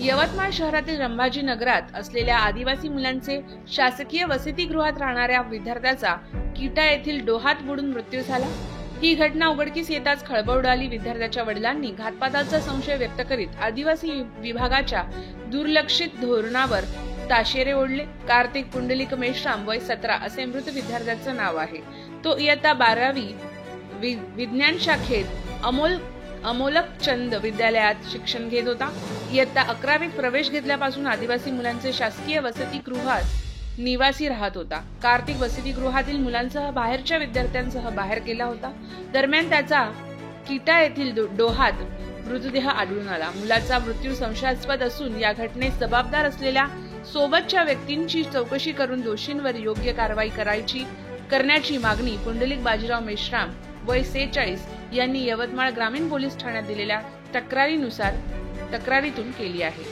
यवतमाळ शहरातील रंभाजी नगरात असलेल्या आदिवासी मुलांचे शासकीय वसतिगृहात राहणाऱ्या विद्यार्थ्याचा किटा येथील डोहात बुडून मृत्यू झाला। ही घटना उघडकीस येताच खळबळ उडाली। विद्यार्थ्याच्या वडिलांनी घातपाताचा संशय व्यक्त करीत आदिवासी विभागाच्या दुर्लक्षित धोरणावर ताशेरे ओढले। कार्तिक पुंडलिक मेश्राम वय 17 असे मृत विद्यार्थ्याचे नाव आहे। तो इयत्ता 12वी विज्ञान शाखेत अमोलकचंद विद्यालयात शिक्षण घेत होता। इयत्ता 11वीत प्रवेश घेतल्यापासून आदिवासी मुलांचे शासकीय वसतिगृहात निवासी राहत होता। कार्तिक वसतिगृहातील मुलांसह बाहेरच्या विद्यार्थ्यांसह बाहेर गेला होता। दरम्यान त्याचा किटा येथील डोहात मृतदेह आढळून आला। मुलाचा मृत्यू संशयास्पद असून या घटनेस जबाबदार असलेल्या सोबतच्या व्यक्तींची चौकशी करून दोषींवर योग्य कारवाई करण्याची मागणी पुंडलिक बाजीराव मेश्राम वय 46 यांनी यवतमाळ ग्रामीण पोलीस ठाण्यात दिलेल्या तक्रारीतून केली आहे।